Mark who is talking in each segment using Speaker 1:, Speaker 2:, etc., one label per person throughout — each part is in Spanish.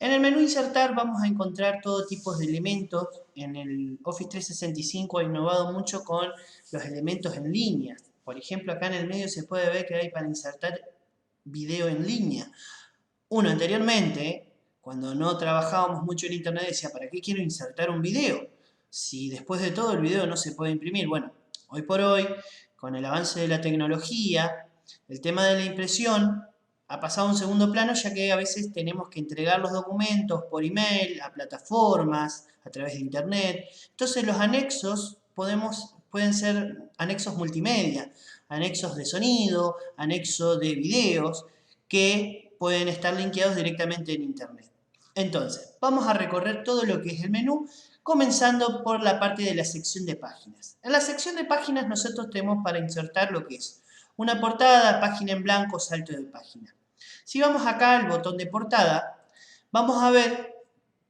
Speaker 1: En el menú insertar vamos a encontrar todo tipo de elementos. En el Office 365 ha innovado mucho con los elementos en línea. Por ejemplo, acá en el medio se puede ver que hay para insertar video en línea. Uno anteriormente, cuando no trabajábamos mucho en internet, decía, ¿para qué quiero insertar un video? Si después de todo el video no se puede imprimir. Bueno, hoy por hoy, con el avance de la tecnología, el tema de la impresión ha pasado a un segundo plano, ya que a veces tenemos que entregar los documentos por email, a plataformas, a través de internet. Entonces los anexos pueden ser anexos multimedia, anexos de sonido, anexos de videos, que pueden estar linkeados directamente en internet. Entonces, vamos a recorrer todo lo que es el menú, comenzando por la parte de la sección de páginas. En la sección de páginas nosotros tenemos para insertar lo que es una portada, página en blanco, salto de página. Si vamos acá al botón de portada, vamos a ver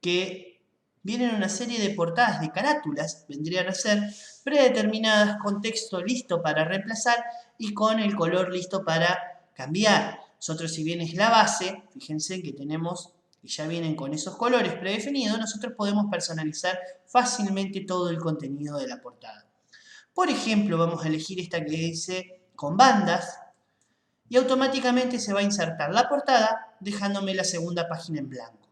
Speaker 1: que vienen una serie de portadas de carátulas, vendrían a ser predeterminadas con texto listo para reemplazar y con el color listo para cambiar. Nosotros, si bien es la base, fíjense que tenemos que ya vienen con esos colores predefinidos, nosotros podemos personalizar fácilmente todo el contenido de la portada. Por ejemplo, vamos a elegir esta que dice con bandas y automáticamente se va a insertar la portada dejándome la segunda página en blanco.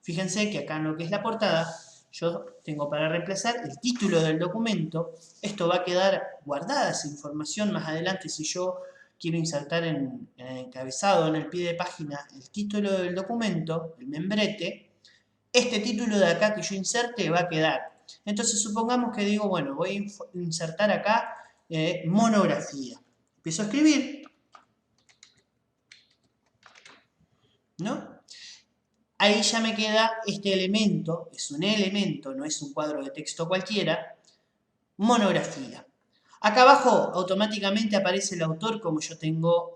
Speaker 1: Fíjense que acá en lo que es la portada, yo tengo para reemplazar el título del documento. Esto va a quedar guardada esa información más adelante si yo quiero insertar en el encabezado, en el pie de página, el título del documento, el membrete. Este título de acá que yo inserte va a quedar. Entonces supongamos que digo, bueno, voy a insertar acá monografía. Empiezo a escribir, ¿no? Ahí ya me queda este elemento, es un elemento, no es un cuadro de texto cualquiera, monografía. Acá abajo automáticamente aparece el autor, como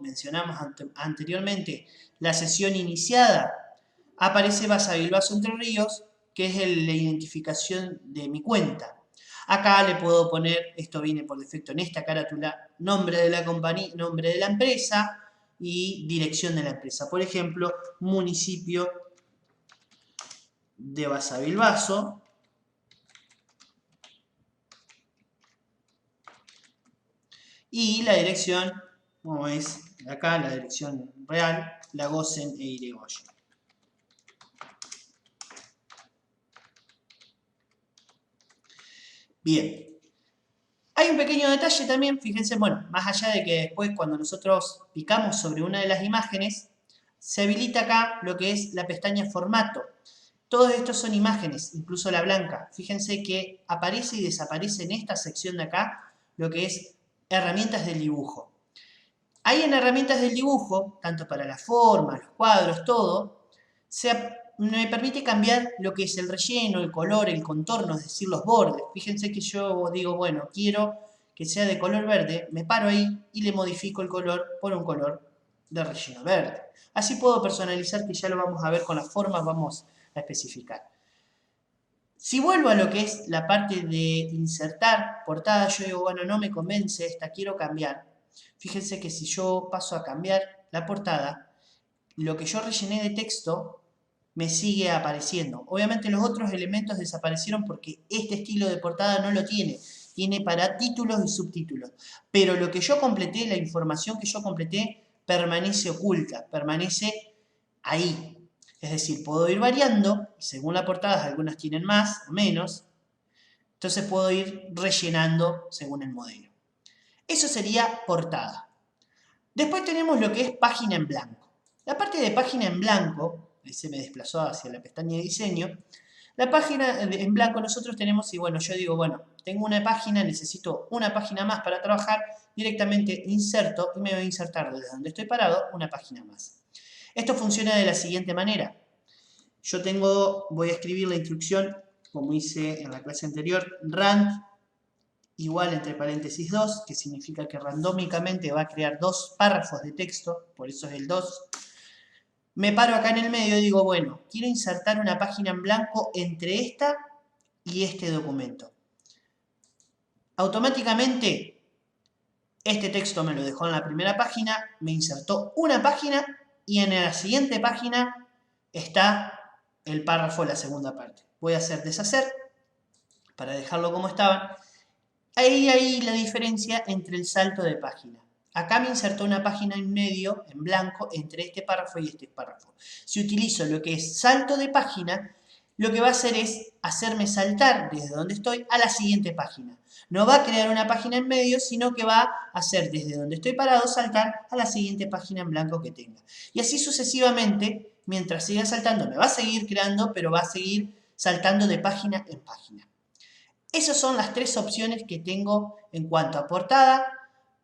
Speaker 1: mencionamos anteriormente, la sesión iniciada. Aparece Basavilbaso Entre Ríos, que es la identificación de mi cuenta. Acá le puedo poner, esto viene por defecto en esta carátula, nombre de la compañía, nombre de la empresa y dirección de la empresa. Por ejemplo, municipio de Basavilbaso. Y la dirección, como es acá, la dirección real, Lagosen e Irigoyen. Bien. Hay un pequeño detalle también, fíjense, bueno, más allá de que después cuando nosotros picamos sobre una de las imágenes, se habilita acá lo que es la pestaña formato. Todos estos son imágenes, incluso la blanca. Fíjense que aparece y desaparece en esta sección de acá lo que es herramientas del dibujo. Ahí en herramientas del dibujo, tanto para la forma, los cuadros, todo, me permite cambiar lo que es el relleno, el color, el contorno, es decir, los bordes. Fíjense que yo digo, bueno, quiero que sea de color verde, me paro ahí y le modifico el color por un color de relleno verde. Así puedo personalizar, que ya lo vamos a ver con las formas, vamos a especificar. Si vuelvo a lo que es la parte de insertar portada, yo digo, bueno, no me convence esta, quiero cambiar. Fíjense que si yo paso a cambiar la portada, lo que yo rellené de texto me sigue apareciendo. Obviamente los otros elementos desaparecieron porque este estilo de portada no lo tiene. Tiene para títulos y subtítulos. Pero lo que yo completé, la información que yo completé, permanece oculta, permanece ahí. Es decir, puedo ir variando, y según la portada, algunas tienen más o menos, entonces puedo ir rellenando según el modelo. Eso sería portada. Después tenemos lo que es página en blanco. La parte de página en blanco, ahí se me desplazó hacia la pestaña de diseño, la página en blanco nosotros tenemos, y bueno, yo digo, bueno, tengo una página, necesito una página más para trabajar, directamente inserto y me voy a insertar desde donde estoy parado una página más. Esto funciona de la siguiente manera. Voy a escribir la instrucción, como hice en la clase anterior, rand igual entre paréntesis 2, que significa que randómicamente va a crear dos párrafos de texto, por eso es el 2. Me paro acá en el medio y digo, bueno, quiero insertar una página en blanco entre esta y este documento. Automáticamente, este texto me lo dejó en la primera página, me insertó una página y en la siguiente página está el párrafo, la segunda parte. Voy a hacer deshacer para dejarlo como estaba. Ahí la diferencia entre el salto de página. Acá me insertó una página en medio, en blanco, entre este párrafo y este párrafo. Si utilizo lo que es salto de página, lo que va a hacer es hacerme saltar desde donde estoy a la siguiente página. No va a crear una página en medio, sino que va a hacer desde donde estoy parado saltar a la siguiente página en blanco que tenga. Y así sucesivamente, mientras siga saltando, me va a seguir creando, pero va a seguir saltando de página en página. Esas son las tres opciones que tengo en cuanto a portada,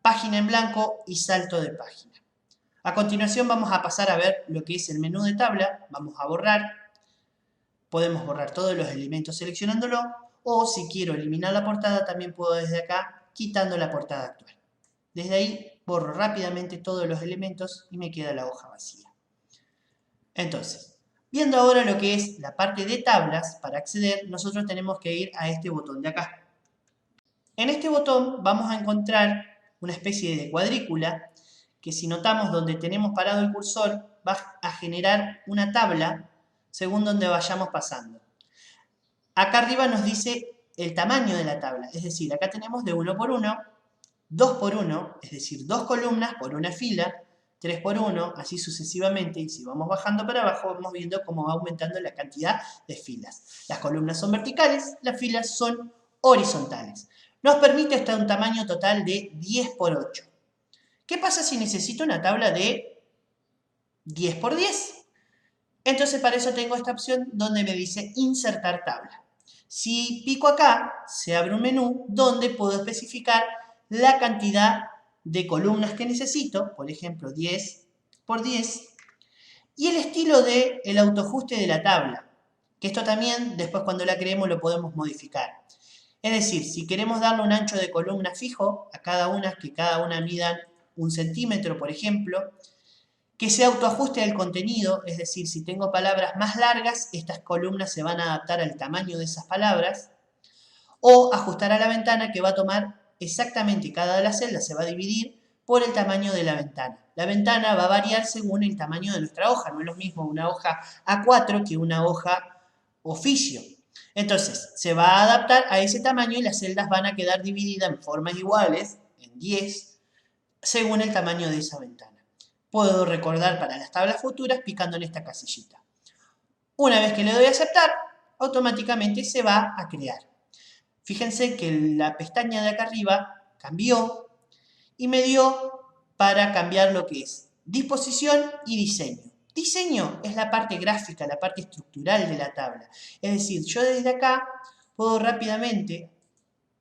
Speaker 1: página en blanco y salto de página. A continuación vamos a pasar a ver lo que es el menú de tabla. Vamos a borrar. Podemos borrar todos los elementos seleccionándolo, o si quiero eliminar la portada también puedo desde acá quitando la portada actual. Desde ahí borro rápidamente todos los elementos y me queda la hoja vacía. Entonces, viendo ahora lo que es la parte de tablas, para acceder nosotros tenemos que ir a este botón de acá. En este botón vamos a encontrar una especie de cuadrícula que, si notamos donde tenemos parado el cursor, va a generar una tabla según donde vayamos pasando. Acá arriba nos dice el tamaño de la tabla, es decir, acá tenemos de 1 por 1, 2 por 1, es decir, 2 columnas por una fila, 3 por 1, así sucesivamente, y si vamos bajando para abajo vamos viendo cómo va aumentando la cantidad de filas. Las columnas son verticales, las filas son horizontales. Nos permite hasta un tamaño total de 10 por 8. ¿Qué pasa si necesito una tabla de 10 por 10? Entonces para eso tengo esta opción donde me dice insertar tabla. Si pico acá, se abre un menú donde puedo especificar la cantidad de columnas que necesito, por ejemplo 10 por 10, y el estilo del autoajuste de la tabla, que esto también después cuando la creemos lo podemos modificar. Es decir, si queremos darle un ancho de columna fijo a cada una, que cada una mida 1 centímetro, por ejemplo, que se autoajuste al contenido, es decir, si tengo palabras más largas, estas columnas se van a adaptar al tamaño de esas palabras, o ajustar a la ventana, que va a tomar exactamente cada de las celdas, se va a dividir por el tamaño de la ventana. La ventana va a variar según el tamaño de nuestra hoja, no es lo mismo una hoja A4 que una hoja oficio. Entonces, se va a adaptar a ese tamaño y las celdas van a quedar divididas en formas iguales, en 10, según el tamaño de esa ventana. Puedo recordar para las tablas futuras picando en esta casillita. Una vez que le doy a aceptar, automáticamente se va a crear. Fíjense que la pestaña de acá arriba cambió y me dio para cambiar lo que es disposición y diseño. Diseño es la parte gráfica, la parte estructural de la tabla. Es decir, yo desde acá puedo rápidamente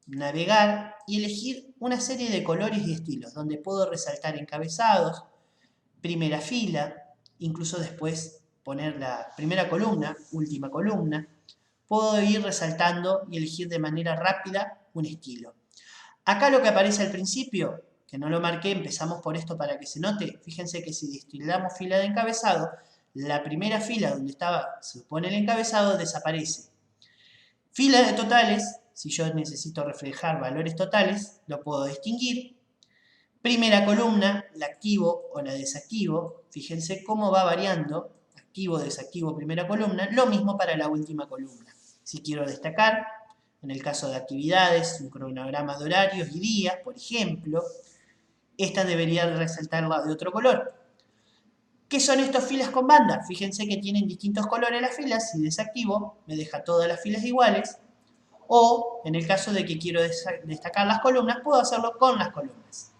Speaker 1: navegar y elegir una serie de colores y estilos, donde puedo resaltar encabezados, primera fila, incluso después poner la primera columna, última columna. Puedo ir resaltando y elegir de manera rápida un estilo. Acá lo que aparece al principio, que no lo marqué, empezamos por esto para que se note. Fíjense que si destildamos fila de encabezado, la primera fila donde se pone el encabezado desaparece. Fila de totales, si yo necesito reflejar valores totales, lo puedo distinguir. Primera columna, la activo o la desactivo. Fíjense cómo va variando, activo, desactivo, primera columna. Lo mismo para la última columna. Si quiero destacar, en el caso de actividades, un cronograma de horarios y días, por ejemplo, esta debería resaltarla de otro color. ¿Qué son estas filas con banda? Fíjense que tienen distintos colores las filas. Si desactivo, me deja todas las filas iguales. O, en el caso de que quiero destacar las columnas, puedo hacerlo con las columnas.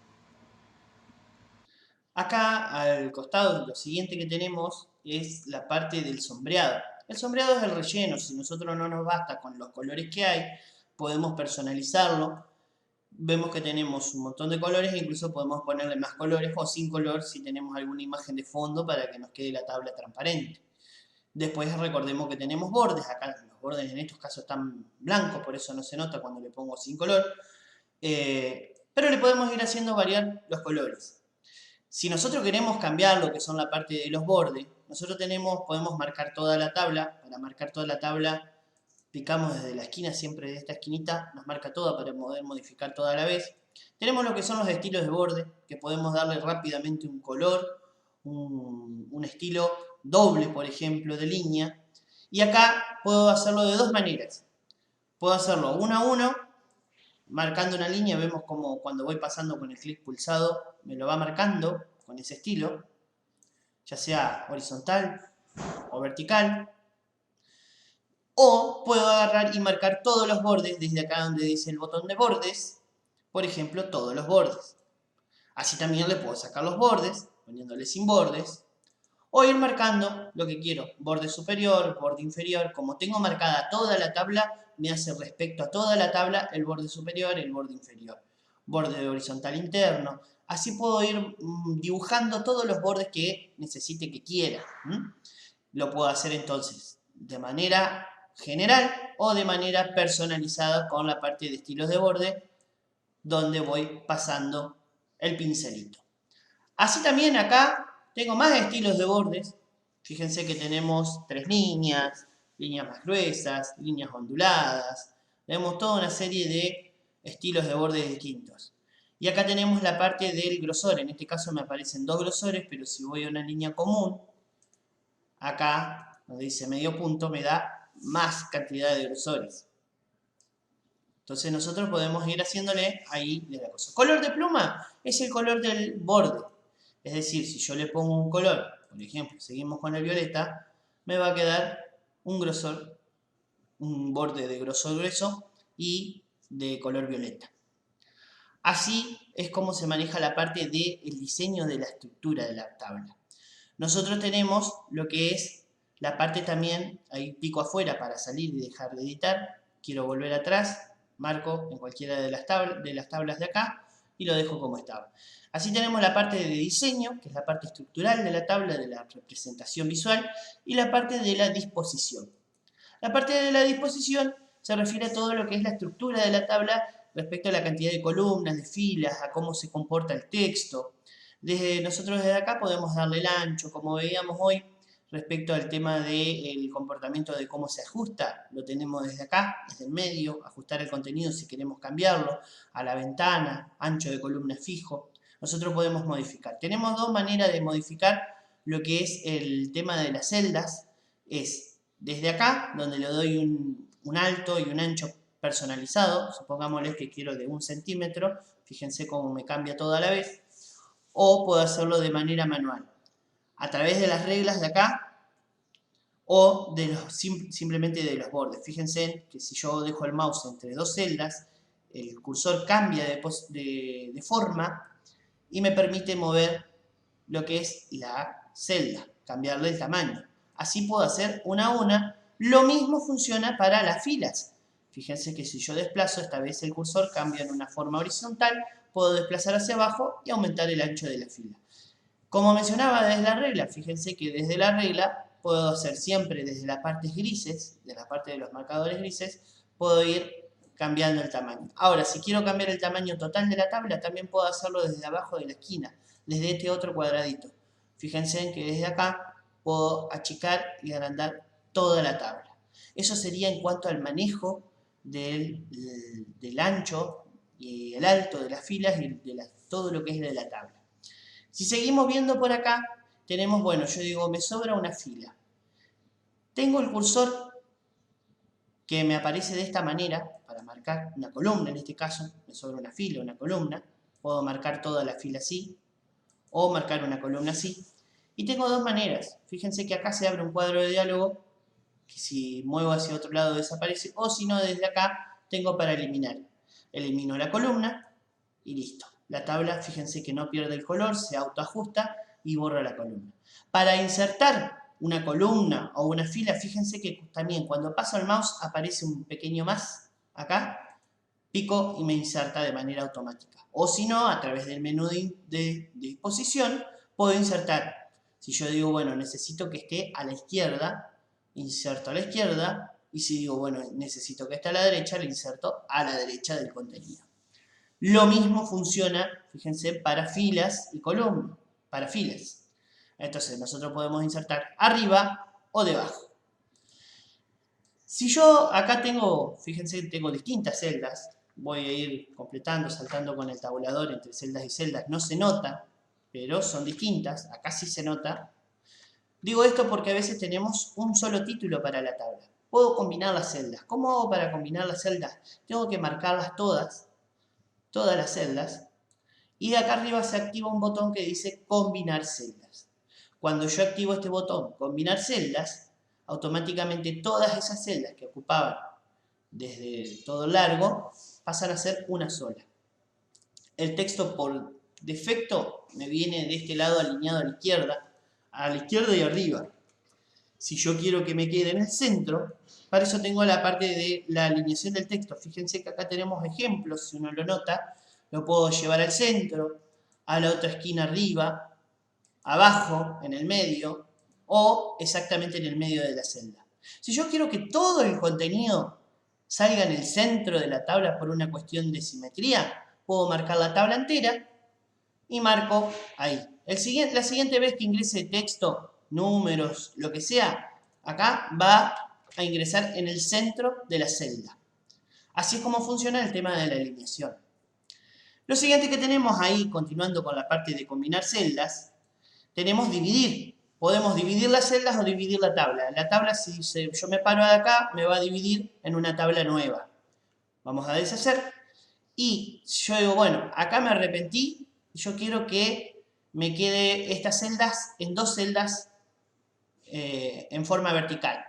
Speaker 1: Acá al costado lo siguiente que tenemos es la parte del sombreado. El sombreado es el relleno. Si nosotros no nos basta con los colores que hay, podemos personalizarlo. Vemos que tenemos un montón de colores e incluso podemos ponerle más colores o sin color si tenemos alguna imagen de fondo para que nos quede la tabla transparente. Después recordemos que tenemos bordes. Acá los bordes en estos casos están blancos, por eso no se nota cuando le pongo sin color. Pero le podemos ir haciendo variar los colores. Si nosotros queremos cambiar lo que son la parte de los bordes, nosotros podemos marcar toda la tabla. Para marcar toda la tabla, picamos desde la esquina, siempre de esta esquinita, nos marca toda para poder modificar toda a la vez. Tenemos lo que son los estilos de borde, que podemos darle rápidamente un color, un estilo doble, por ejemplo, de línea. Y acá puedo hacerlo de dos maneras. Puedo hacerlo uno a uno, marcando una línea. Vemos como cuando voy pasando con el clic pulsado me lo va marcando con ese estilo, ya sea horizontal o vertical. O puedo agarrar y marcar todos los bordes desde acá donde dice el botón de bordes. Por ejemplo, todos los bordes. Así también le puedo sacar los bordes, poniéndole sin bordes. O ir marcando lo que quiero. Borde superior, borde inferior. Como tengo marcada toda la tabla, me hace respecto a toda la tabla el borde superior y el borde inferior. Borde horizontal interno. Así puedo ir dibujando todos los bordes que necesite, que quiera. Lo puedo hacer entonces de manera general o de manera personalizada con la parte de estilos de borde, donde voy pasando el pincelito. Así también acá tengo más estilos de bordes. Fíjense que tenemos 3 líneas, líneas más gruesas, líneas onduladas. Tenemos toda una serie de estilos de bordes distintos. Y acá tenemos la parte del grosor. En este caso me aparecen 2 grosores, pero si voy a una línea común, acá donde dice medio punto me da más cantidad de grosores. Entonces nosotros podemos ir haciéndole ahí de la cosa. Color de pluma es el color del borde. Es decir, si yo le pongo un color, por ejemplo, seguimos con el violeta, me va a quedar un grosor, un borde de grosor grueso y de color violeta. Así es como se maneja la parte del diseño de la estructura de la tabla. Nosotros tenemos lo que es la parte también, ahí pico afuera para salir y dejar de editar, quiero volver atrás, marco en cualquiera de las tablas de acá y lo dejo como estaba. Así tenemos la parte de diseño, que es la parte estructural de la tabla, de la representación visual, y la parte de la disposición. La parte de la disposición se refiere a todo lo que es la estructura de la tabla respecto a la cantidad de columnas, de filas, a cómo se comporta el texto. Nosotros desde acá podemos darle el ancho, como veíamos hoy, respecto al tema del comportamiento de cómo se ajusta, lo tenemos desde acá, desde el medio, ajustar el contenido si queremos cambiarlo, a la ventana, ancho de columna fijo, nosotros podemos modificar. Tenemos dos maneras de modificar lo que es el tema de las celdas, es desde acá, donde le doy un alto y un ancho personalizado, supongámosles que quiero de 1 centímetro, fíjense cómo me cambia todo a la vez, o puedo hacerlo de manera manual, a través de las reglas de acá, o simplemente de los bordes. Fíjense que si yo dejo el mouse entre dos celdas, el cursor cambia de forma y me permite mover lo que es la celda, cambiarle el tamaño. Así puedo hacer una a una. Lo mismo funciona para las filas. Fíjense que si yo desplazo, esta vez el cursor cambia en una forma horizontal, puedo desplazar hacia abajo y aumentar el ancho de la fila. Como mencionaba desde la regla, fíjense que desde la regla puedo hacer siempre desde las partes grises, de la parte de los marcadores grises, puedo ir cambiando el tamaño. Ahora, si quiero cambiar el tamaño total de la tabla, también puedo hacerlo desde abajo de la esquina, desde este otro cuadradito. Fíjense que desde acá puedo achicar y agrandar toda la tabla. Eso sería en cuanto al manejo del ancho y el alto de las filas y de todo lo que es de la tabla. Si seguimos viendo por acá, tenemos, bueno, yo digo, me sobra una fila. Tengo el cursor que me aparece de esta manera, para marcar una columna en este caso, me sobra una fila, una columna. Puedo marcar toda la fila así, o marcar una columna así. Y tengo dos maneras. Fíjense que acá se abre un cuadro de diálogo, que si muevo hacia otro lado desaparece, o si no, desde acá tengo para eliminar. Elimino la columna y listo. La tabla, fíjense que no pierde el color, se autoajusta y borra la columna. Para insertar una columna o una fila, fíjense que también cuando paso el mouse aparece un pequeño más acá, pico y me inserta de manera automática. O si no, a través del menú de disposición, puedo insertar. Si yo digo, bueno, necesito que esté a la izquierda, inserto a la izquierda, y si digo, bueno, necesito que esté a la derecha, le inserto a la derecha del contenido. Lo mismo funciona, fíjense, para filas y columnas, para filas. Entonces nosotros podemos insertar arriba o debajo. Si yo acá tengo, fíjense, tengo distintas celdas, voy a ir completando, saltando con el tabulador entre celdas y celdas, no se nota, pero son distintas, acá sí se nota. Digo esto porque a veces tenemos un solo título para la tabla. Puedo combinar las celdas. ¿Cómo hago para combinar las celdas? Tengo que marcarlas todas las celdas, y de acá arriba se activa un botón que dice combinar celdas. Cuando yo activo este botón, combinar celdas, automáticamente todas esas celdas que ocupaban desde todo largo pasan a ser una sola. El texto por defecto me viene de este lado alineado a la izquierda y arriba. Si yo quiero que me quede en el centro, para eso tengo la parte de la alineación del texto. Fíjense que acá tenemos ejemplos, si uno lo nota, lo puedo llevar al centro, a la otra esquina arriba, abajo, en el medio, o exactamente en el medio de la celda. Si yo quiero que todo el contenido salga en el centro de la tabla por una cuestión de simetría, puedo marcar la tabla entera y marco ahí. La siguiente vez que ingrese texto, números, lo que sea, acá va a ingresar en el centro de la celda. Así es como funciona el tema de la alineación. Lo siguiente que tenemos ahí, continuando con la parte de combinar celdas, tenemos dividir. Podemos dividir las celdas o dividir la tabla. La tabla, si yo me paro de acá, me va a dividir en una tabla nueva. Vamos a deshacer. Y yo digo, bueno, acá me arrepentí. Yo quiero que me quede estas celdas en dos celdas en forma vertical.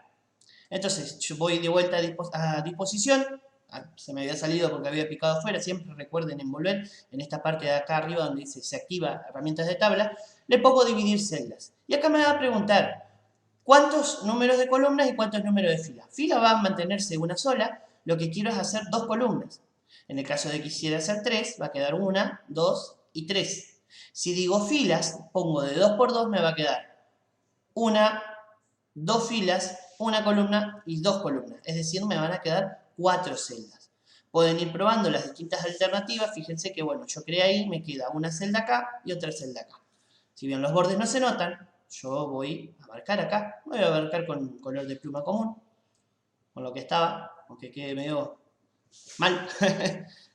Speaker 1: Entonces, yo voy de vuelta a disposición. Se me había salido porque había picado afuera. Siempre recuerden envolver en esta parte de acá arriba donde dice se activa herramientas de tabla. Le pongo dividir celdas. Y acá me va a preguntar cuántos números de columnas y cuántos números de filas. Fila va a mantenerse una sola. Lo que quiero es hacer dos columnas. En el caso de que quisiera hacer 3, va a quedar 1, 2 y 3. Si digo filas, pongo de 2 por 2, me va a quedar 1, 2 filas, una columna y 2 columnas. Es decir, me van a quedar 4 celdas. Pueden ir probando las distintas alternativas. Fíjense que, bueno, yo creé ahí, me queda una celda acá y otra celda acá. Si bien los bordes no se notan, yo voy a marcar acá. Voy a marcar con color de pluma común, con lo que estaba, aunque quede medio mal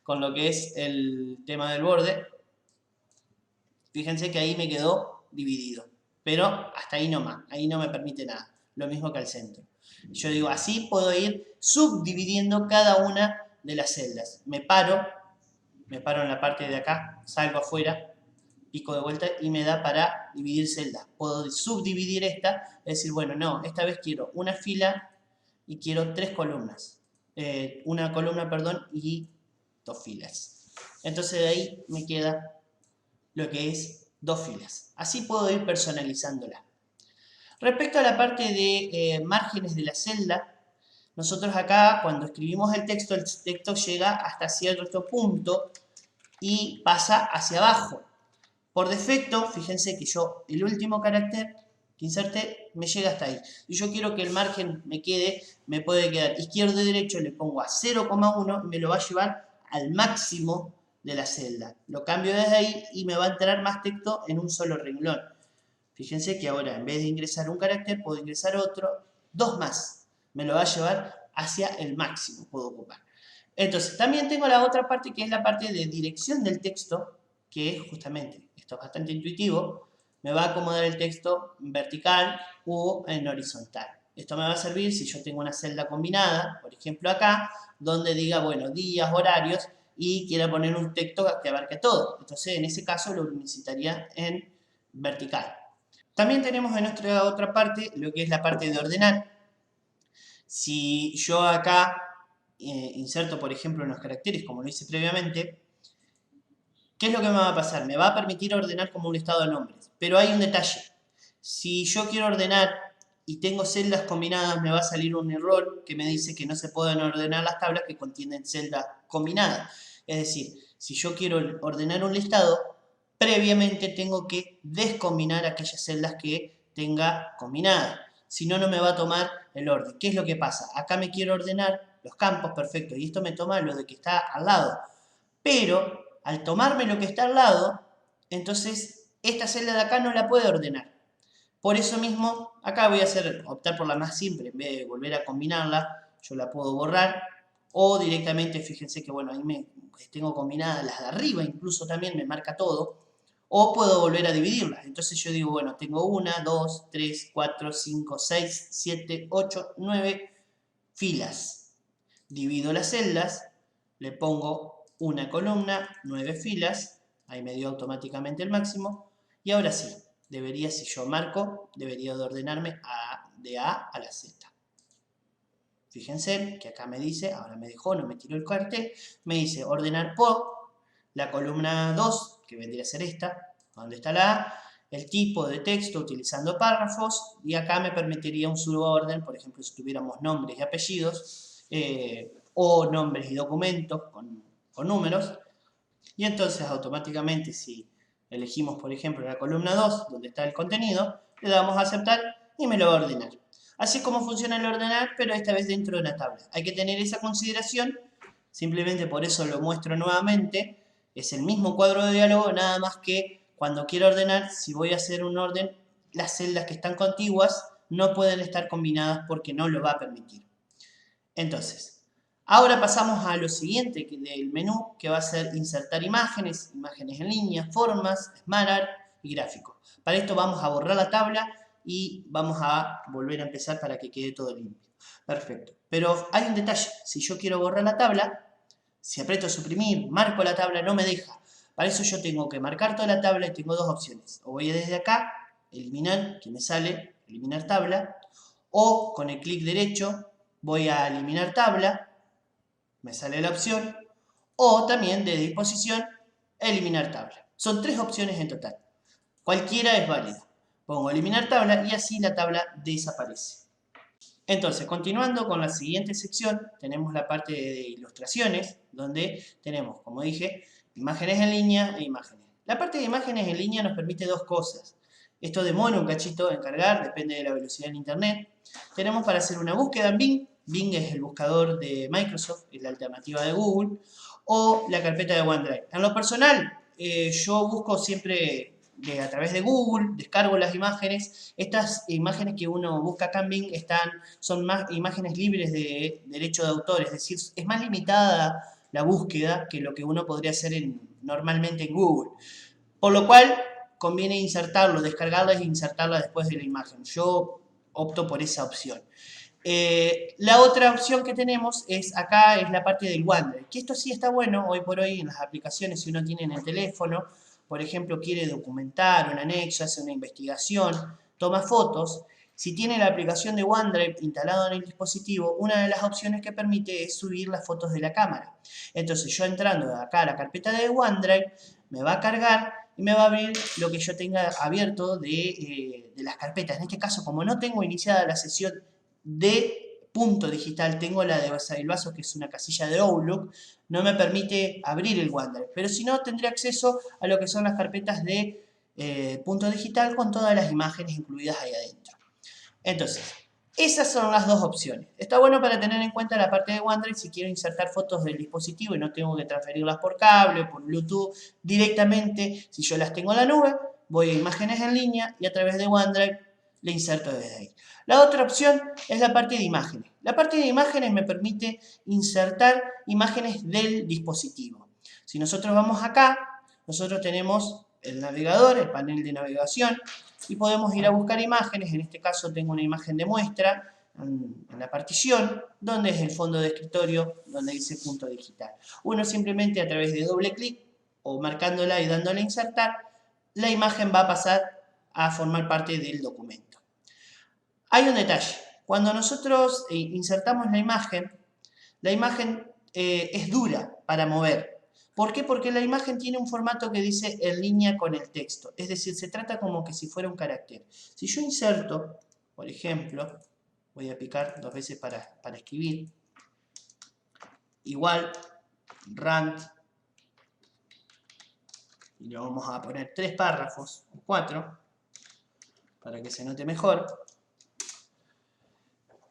Speaker 1: con lo que es el tema del borde. Fíjense que ahí me quedó dividido, pero hasta ahí nomás, ahí no me permite nada, lo mismo que al centro. Yo digo, así puedo ir subdividiendo cada una de las celdas. Me paro en la parte de acá, salgo afuera, pico de vuelta y me da para dividir celdas. Puedo subdividir esta, es decir, bueno, no, esta vez quiero una fila y quiero 3 columnas. Una columna, perdón, y 2 filas. Entonces de ahí me queda lo que es 2 filas. Así puedo ir personalizándola. Respecto a la parte de márgenes de la celda, nosotros acá cuando escribimos el texto llega hasta cierto punto y pasa hacia abajo. Por defecto, fíjense que yo el último carácter que inserté me llega hasta ahí. Y yo quiero que el margen me puede quedar izquierdo y derecho, le pongo a 0,1 y me lo va a llevar al máximo de la celda. Lo cambio desde ahí y me va a entrar más texto en un solo renglón. Fíjense que ahora en vez de ingresar un carácter, puedo ingresar otro, 2 más. Me lo va a llevar hacia el máximo, puedo ocupar. Entonces, también tengo la otra parte que es la parte de dirección del texto, que es justamente, esto es bastante intuitivo, me va a acomodar el texto en vertical o en horizontal. Esto me va a servir si yo tengo una celda combinada, por ejemplo acá, donde diga, bueno, días, horarios, y quiera poner un texto que abarque todo. Entonces, en ese caso lo necesitaría en vertical. También tenemos en nuestra otra parte lo que es la parte de ordenar. Si yo acá inserto, por ejemplo, en los caracteres, como lo hice previamente, ¿qué es lo que me va a pasar? Me va a permitir ordenar como un listado de nombres. Pero hay un detalle. Si yo quiero ordenar y tengo celdas combinadas, me va a salir un error que me dice que no se pueden ordenar las tablas que contienen celdas combinadas. Es decir, si yo quiero ordenar un listado, previamente tengo que descombinar aquellas celdas que tenga combinadas. Si no, no me va a tomar el orden. ¿Qué es lo que pasa? Acá me quiero ordenar los campos, perfecto, y esto me toma lo de que está al lado. Pero al tomarme lo que está al lado, entonces esta celda de acá no la puedo ordenar. Por eso mismo, acá voy a optar por la más simple, en vez de volver a combinarla, yo la puedo borrar, o directamente, fíjense que bueno, ahí tengo combinadas las de arriba, incluso también me marca todo, O puedo volver a dividirlas. Entonces yo digo, bueno, tengo 1, 2, 3, 4, 5, 6, 7, 8, 9 filas. Divido las celdas, le pongo una columna, 9 filas, ahí me dio automáticamente el máximo. Y ahora sí, debería, si yo marco, debería de ordenarme de A a la Z. Fíjense que acá me dice, ahora me dejó, no me tiró el cartel, me dice ordenar por la columna 2, que vendría a ser esta, donde está la A, el tipo de texto utilizando párrafos, y acá me permitiría un suborden, por ejemplo, si tuviéramos nombres y apellidos, o nombres y documentos con números, y entonces automáticamente si elegimos, por ejemplo, la columna 2, donde está el contenido, le damos a aceptar y me lo va a ordenar. Así es como funciona el ordenar, pero esta vez dentro de una tabla. Hay que tener esa consideración, simplemente por eso lo muestro nuevamente. Es el mismo cuadro de diálogo, nada más que cuando quiero ordenar, si voy a hacer un orden, las celdas que están contiguas no pueden estar combinadas porque no lo va a permitir. Entonces, ahora pasamos a lo siguiente del menú, que va a ser insertar imágenes, imágenes en línea, formas, SmartArt y gráficos. Para esto vamos a borrar la tabla y vamos a volver a empezar para que quede todo limpio. Perfecto. Pero hay un detalle. Si yo quiero borrar la tabla, si aprieto suprimir, marco la tabla, no me deja. Para eso yo tengo que marcar toda la tabla y tengo dos opciones. O voy desde acá, eliminar, que me sale, eliminar tabla, o con el clic derecho voy a eliminar tabla, me sale la opción, o también de disposición, eliminar tabla. Son tres opciones en total. Cualquiera es válida. Pongo eliminar tabla y así la tabla desaparece. Entonces, continuando con la siguiente sección, tenemos la parte de ilustraciones, donde tenemos, como dije, imágenes en línea e imágenes. La parte de imágenes en línea nos permite dos cosas. Esto demora un cachito en cargar, depende de la velocidad en internet. Tenemos para hacer una búsqueda en Bing. Bing es el buscador de Microsoft, es la alternativa de Google, o la carpeta de OneDrive. En lo personal, yo busco siempre a través de Google, descargo las imágenes. Estas imágenes que uno busca acá en Bing son más imágenes libres de derecho de autor, es decir, es más limitada la búsqueda que lo que uno podría hacer normalmente en Google. Por lo cual, conviene insertarlo, descargarla e insertarla después de la imagen. Yo opto por esa opción. La otra opción que tenemos es acá, es la parte del OneDrive, que esto sí está bueno hoy por hoy en las aplicaciones, si uno tiene en el teléfono, por ejemplo, quiere documentar un anexo, hace una investigación, toma fotos. Si tiene la aplicación de OneDrive instalada en el dispositivo, una de las opciones que permite es subir las fotos de la cámara. Entonces yo entrando acá a la carpeta de OneDrive, me va a cargar y me va a abrir lo que yo tenga abierto de las carpetas. En este caso, como no tengo iniciada la sesión de punto digital, tengo la de Basavilbaso, que es una casilla de Outlook, no me permite abrir el OneDrive, pero si no, tendré acceso a lo que son las carpetas de punto digital con todas las imágenes incluidas ahí adentro. Entonces, esas son las dos opciones. Está bueno para tener en cuenta la parte de OneDrive si quiero insertar fotos del dispositivo y no tengo que transferirlas por cable, por Bluetooth, directamente, si yo las tengo en la nube, voy a imágenes en línea y a través de OneDrive le inserto desde ahí. La otra opción es la parte de imágenes. La parte de imágenes me permite insertar imágenes del dispositivo. Si nosotros vamos acá, nosotros tenemos el navegador, el panel de navegación, y podemos ir a buscar imágenes. En este caso tengo una imagen de muestra en la partición, donde es el fondo de escritorio, donde dice punto digital. Uno simplemente a través de doble clic o marcándola y dándole a insertar, la imagen va a pasar a formar parte del documento. Hay un detalle. Cuando nosotros insertamos la imagen es dura para mover. ¿Por qué? Porque la imagen tiene un formato que dice en línea con el texto. Es decir, se trata como que si fuera un carácter. Si yo inserto, por ejemplo, voy a picar 2 veces para escribir, igual, rand, y le vamos a poner 3 párrafos, o 4, para que se note mejor.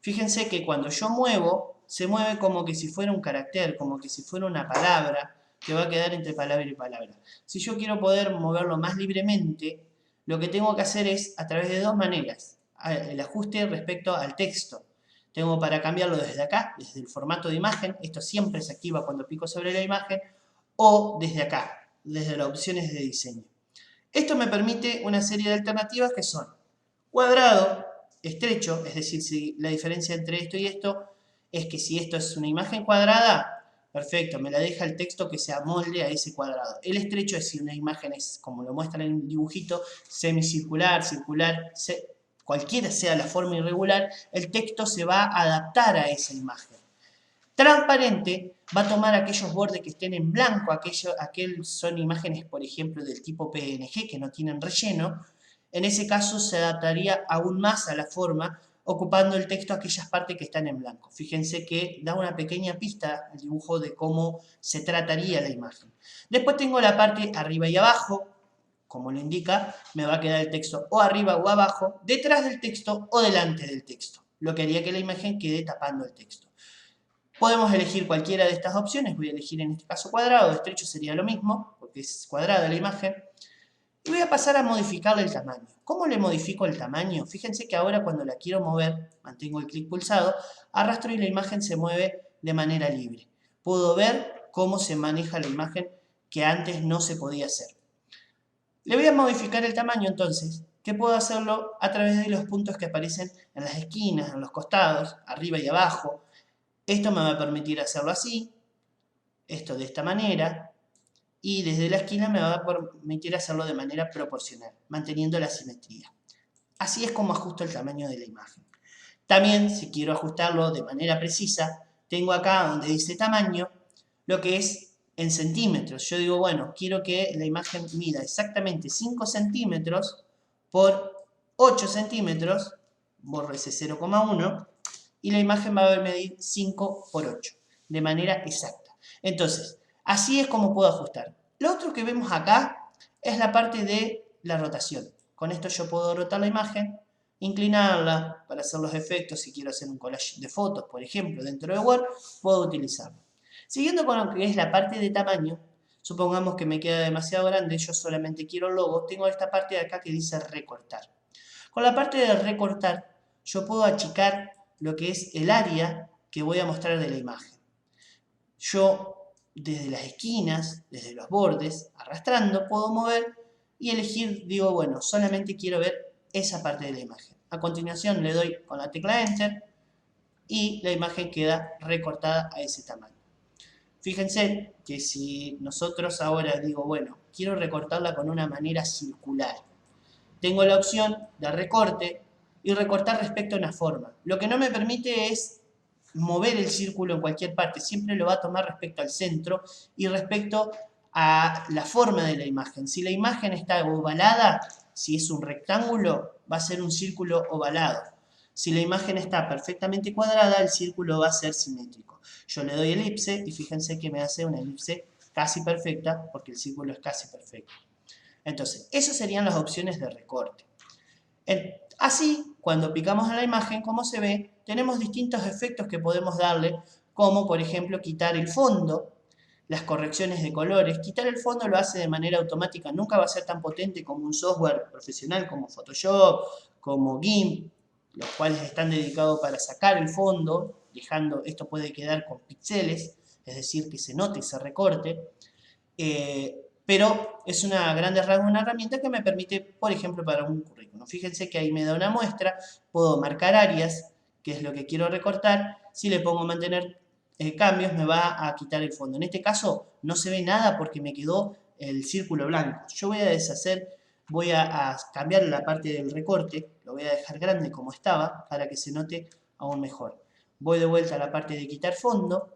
Speaker 1: Fíjense que cuando yo muevo, se mueve como que si fuera un carácter, como que si fuera una palabra, que va a quedar entre palabra y palabra. Si yo quiero poder moverlo más libremente, lo que tengo que hacer es a través de dos maneras. El ajuste respecto al texto. Tengo para cambiarlo desde acá, desde el formato de imagen, esto siempre se activa cuando pico sobre la imagen, o desde acá, desde las opciones de diseño. Esto me permite una serie de alternativas que son cuadrado, estrecho, es decir, si la diferencia entre esto y esto es que si esto es una imagen cuadrada, perfecto, me la deja el texto que se amolde a ese cuadrado. El estrecho es si una imagen es, como lo muestra en el dibujito, semicircular, circular, cualquiera sea la forma irregular, el texto se va a adaptar a esa imagen. Transparente va a tomar aquellos bordes que estén en blanco, son imágenes, por ejemplo, del tipo PNG que no tienen relleno. En ese caso se adaptaría aún más a la forma, ocupando el texto aquellas partes que están en blanco. Fíjense que da una pequeña pista el dibujo de cómo se trataría la imagen. Después tengo la parte arriba y abajo, como lo indica, me va a quedar el texto o arriba o abajo, detrás del texto o delante del texto, lo que haría que la imagen quede tapando el texto. Podemos elegir cualquiera de estas opciones, voy a elegir en este caso cuadrado, estrecho sería lo mismo, porque es cuadrada la imagen. Y voy a pasar a modificarle el tamaño. ¿Cómo le modifico el tamaño? Fíjense que ahora cuando la quiero mover, mantengo el clic pulsado, arrastro y la imagen se mueve de manera libre. Puedo ver cómo se maneja la imagen que antes no se podía hacer. Le voy a modificar el tamaño entonces, que puedo hacerlo a través de los puntos que aparecen en las esquinas, en los costados, arriba y abajo. Esto me va a permitir hacerlo así, esto de esta manera, y desde la esquina me va a permitir hacerlo de manera proporcional, manteniendo la simetría. Así es como ajusto el tamaño de la imagen. También, si quiero ajustarlo de manera precisa, tengo acá donde dice tamaño, lo que es en centímetros. Yo digo, bueno, quiero que la imagen mida exactamente 5 centímetros por 8 centímetros, borro ese 0,1, y la imagen va a medir 5 por 8, de manera exacta. Entonces, así es como puedo ajustar. Lo otro que vemos acá es la parte de la rotación. Con esto yo puedo rotar la imagen, inclinarla para hacer los efectos. Si quiero hacer un collage de fotos, por ejemplo, dentro de Word, puedo utilizarlo. Siguiendo con lo que es la parte de tamaño, supongamos que me queda demasiado grande, yo solamente quiero el logo, tengo esta parte de acá que dice recortar. Con la parte de recortar, yo puedo achicar lo que es el área que voy a mostrar de la imagen. Yo, desde las esquinas, desde los bordes, arrastrando, puedo mover y elegir, digo, bueno, solamente quiero ver esa parte de la imagen. A continuación le doy con la tecla Enter y la imagen queda recortada a ese tamaño. Fíjense que si nosotros ahora digo, bueno, quiero recortarla con una manera circular, tengo la opción de recorte y recortar respecto a una forma. Lo que no me permite es mover el círculo en cualquier parte, siempre lo va a tomar respecto al centro y respecto a la forma de la imagen. Si la imagen está ovalada, si es un rectángulo, va a ser un círculo ovalado. Si la imagen está perfectamente cuadrada, el círculo va a ser simétrico. Yo le doy elipse y fíjense que me hace una elipse casi perfecta porque el círculo es casi perfecto. Entonces, esas serían las opciones de recorte. Así, cuando picamos a la imagen, como se ve, tenemos distintos efectos que podemos darle, como por ejemplo quitar el fondo, las correcciones de colores. Quitar el fondo lo hace de manera automática, nunca va a ser tan potente como un software profesional como Photoshop, como GIMP, los cuales están dedicados para sacar el fondo, esto puede quedar con píxeles, es decir, que se note ese recorte. Pero es una herramienta que me permite, por ejemplo, para un currículum. Fíjense que ahí me da una muestra, puedo marcar áreas, que es lo que quiero recortar. Si le pongo mantener cambios, me va a quitar el fondo. En este caso no se ve nada porque me quedó el círculo blanco. Yo voy a deshacer, voy a cambiar la parte del recorte, lo voy a dejar grande como estaba para que se note aún mejor. Voy de vuelta a la parte de quitar fondo.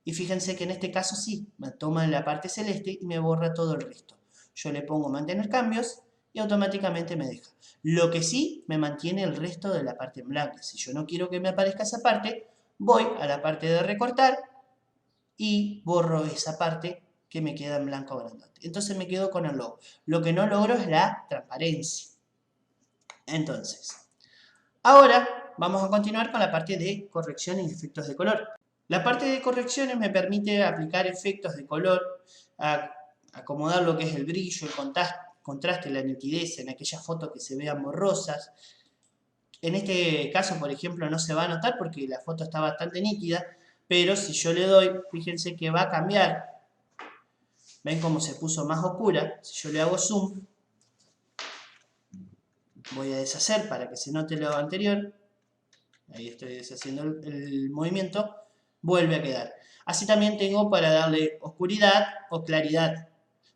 Speaker 1: Y fíjense que en este caso sí, me toma la parte celeste y me borra todo el resto. Yo le pongo mantener cambios y automáticamente me deja. Lo que sí me mantiene el resto de la parte en blanca. Si yo no quiero que me aparezca esa parte, voy a la parte de recortar y borro esa parte que me queda en blanco grandote. Entonces me quedo con el logo. Lo que no logro es la transparencia. Entonces, ahora vamos a continuar con la parte de corrección y efectos de color. La parte de correcciones me permite aplicar efectos de color, acomodar lo que es el brillo, el contraste, la nitidez en aquellas fotos que se vean borrosas. En este caso, por ejemplo, no se va a notar porque la foto está bastante nítida, pero si yo le doy, fíjense que va a cambiar ¿Ven cómo se puso más oscura? Si yo le hago zoom, voy a deshacer para que se note lo anterior. Ahí estoy deshaciendo el movimiento. Vuelve a quedar. Así también tengo para darle oscuridad o claridad.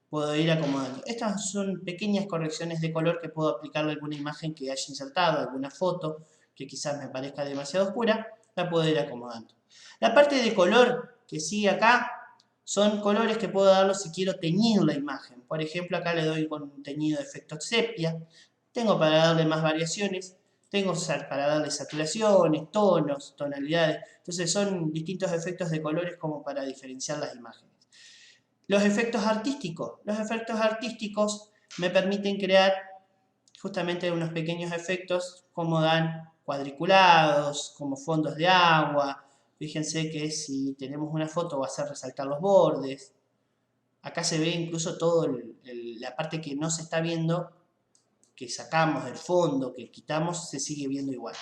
Speaker 1: Puedo ir acomodando. Estas son pequeñas correcciones de color que puedo aplicarle a alguna imagen que haya insertado, alguna foto que quizás me parezca demasiado oscura, la puedo ir acomodando. La parte de color que sigue acá son colores que puedo darlo si quiero teñir la imagen. Por ejemplo, acá le doy con un teñido de efecto sepia. Tengo para darle más variaciones. Tengo para darle saturaciones, tonos, tonalidades. Entonces son distintos efectos de colores como para diferenciar las imágenes. Los efectos artísticos. Los efectos artísticos me permiten crear justamente unos pequeños efectos como dan cuadriculados, como fondos de agua. Fíjense que si tenemos una foto va a hacer resaltar los bordes. Acá se ve incluso toda la parte que no se está viendo, que sacamos del fondo, que quitamos, se sigue viendo igual.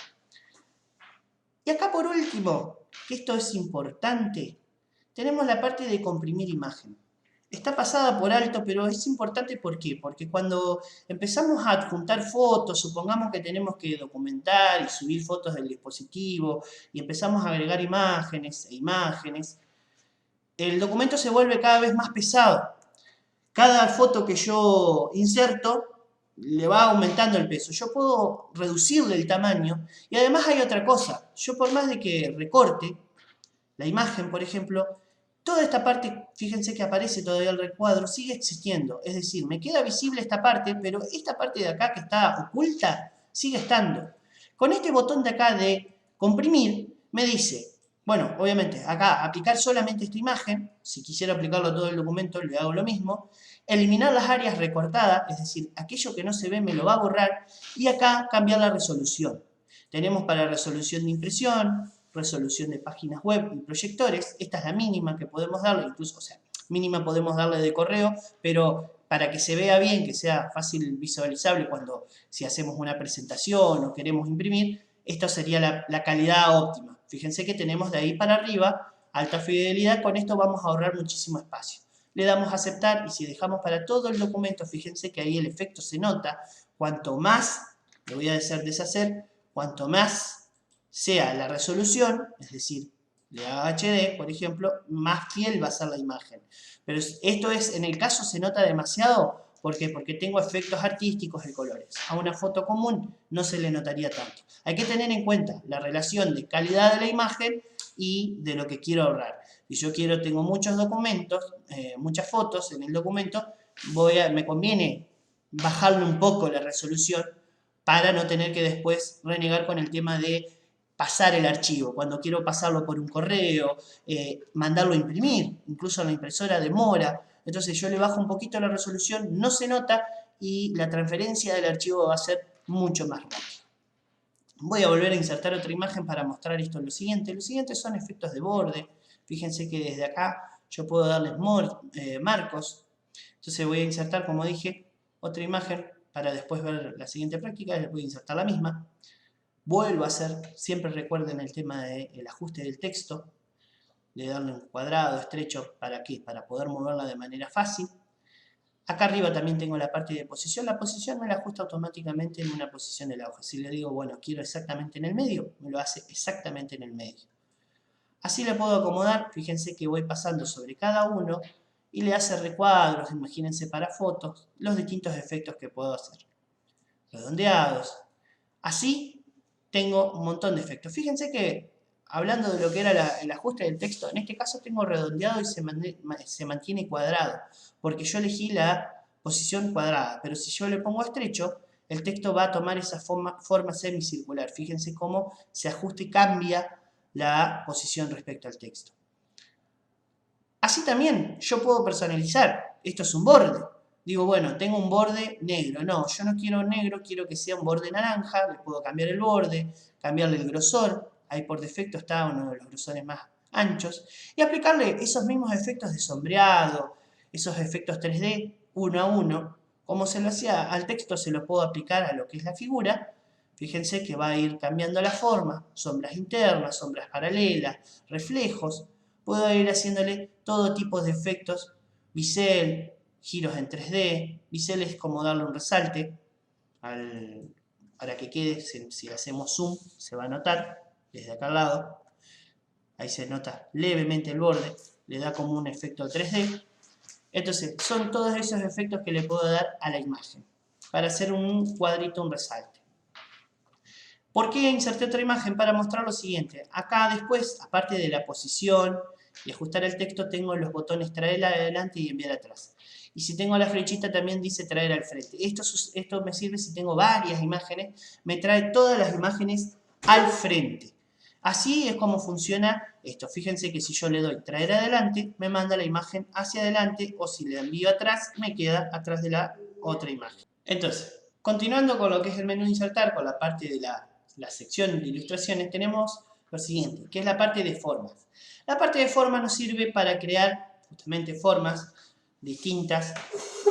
Speaker 1: Y acá por último, que esto es importante, tenemos la parte de comprimir imagen. Está pasada por alto, pero es importante, ¿por qué? Porque cuando empezamos a adjuntar fotos, supongamos que tenemos que documentar y subir fotos del dispositivo, y empezamos a agregar imágenes e imágenes, el documento se vuelve cada vez más pesado. Cada foto que yo inserto le va aumentando el peso. Yo puedo reducirle el tamaño, y además hay otra cosa. Yo por más de que recorte la imagen, por ejemplo, toda esta parte, fíjense que aparece todavía el recuadro, sigue existiendo. Es decir, me queda visible esta parte, pero esta parte de acá que está oculta, sigue estando. Con este botón de acá de comprimir, me dice, bueno, obviamente, acá aplicar solamente esta imagen, si quisiera aplicarlo a todo el documento, le hago lo mismo. Eliminar las áreas recortadas, es decir, aquello que no se ve me lo va a borrar. Y acá cambiar la resolución. Tenemos para resolución de impresión, resolución de páginas web y proyectores. Esta es la mínima que podemos darle, incluso, o sea, mínima podemos darle de correo, pero para que se vea bien, que sea fácil visualizable si hacemos una presentación o queremos imprimir, esta sería la calidad óptima. Fíjense que tenemos de ahí para arriba alta fidelidad, con esto vamos a ahorrar muchísimo espacio. Le damos a aceptar y si dejamos para todo el documento, fíjense que ahí el efecto se nota. Cuanto más, le voy a deshacer, cuanto más sea la resolución, es decir, la HD, por ejemplo, más fiel va a ser la imagen. Pero esto es, en el caso se nota demasiado, ¿por qué? Porque tengo efectos artísticos de colores. A una foto común no se le notaría tanto. Hay que tener en cuenta la relación de calidad de la imagen y de lo que quiero ahorrar. Si yo tengo muchos documentos, muchas fotos en el documento, me conviene bajarle un poco la resolución para no tener que después renegar con el tema de pasar el archivo. Cuando quiero pasarlo por un correo, mandarlo a imprimir, incluso la impresora demora. Entonces yo le bajo un poquito la resolución, no se nota y la transferencia del archivo va a ser mucho más rápida. Voy a volver a insertar otra imagen para mostrar esto. Lo siguiente son efectos de borde. Fíjense que desde acá yo puedo darles marcos. Entonces voy a insertar, como dije, otra imagen para después ver la siguiente práctica. Les voy a insertar la misma. Vuelvo a hacer, siempre recuerden el tema del ajuste del texto, de darle un cuadrado estrecho, ¿para qué? Para poder moverla de manera fácil. Acá arriba también tengo la parte de posición. La posición me la ajusta automáticamente en una posición de la hoja. Si le digo, bueno, quiero exactamente en el medio, me lo hace exactamente en el medio. Así le puedo acomodar, fíjense que voy pasando sobre cada uno y le hace recuadros, imagínense para fotos, los distintos efectos que puedo hacer. Redondeados. Así tengo un montón de efectos. Fíjense que, hablando de lo que era el ajuste del texto, en este caso tengo redondeado y se mantiene cuadrado, porque yo elegí la posición cuadrada, pero si yo le pongo estrecho, el texto va a tomar esa forma semicircular. Fíjense cómo se ajusta y cambia la posición respecto al texto. Así también yo puedo personalizar. Esto es un borde. Digo, bueno, tengo un borde negro. No, yo no quiero negro, quiero que sea un borde naranja. Le puedo cambiar el borde, cambiarle el grosor. Ahí por defecto está uno de los grosores más anchos. Y aplicarle esos mismos efectos de sombreado, esos efectos 3D, uno a uno. Como se lo hacía al texto, se lo puedo aplicar a lo que es la figura. Fíjense que va a ir cambiando la forma, sombras internas, sombras paralelas, reflejos. Puedo ir haciéndole todo tipo de efectos bisel, giros en 3D. Bisel es como darle un resalte para que quede, si hacemos zoom se va a notar desde acá al lado. Ahí se nota levemente el borde, le da como un efecto 3D. Entonces, son todos esos efectos que le puedo dar a la imagen para hacer un cuadrito, un resalte. ¿Por qué inserté otra imagen? Para mostrar lo siguiente. Acá después, aparte de la posición y ajustar el texto, tengo los botones traer adelante y enviar atrás. Y si tengo la flechita también dice traer al frente. Esto me sirve si tengo varias imágenes, me trae todas las imágenes al frente. Así es como funciona esto. Fíjense que si yo le doy traer adelante, me manda la imagen hacia adelante, o si le envío atrás, me queda atrás de la otra imagen. Entonces, continuando con lo que es el menú insertar, con la parte de la sección de ilustraciones, tenemos lo siguiente, que es la parte de formas. La parte de formas nos sirve para crear justamente formas distintas,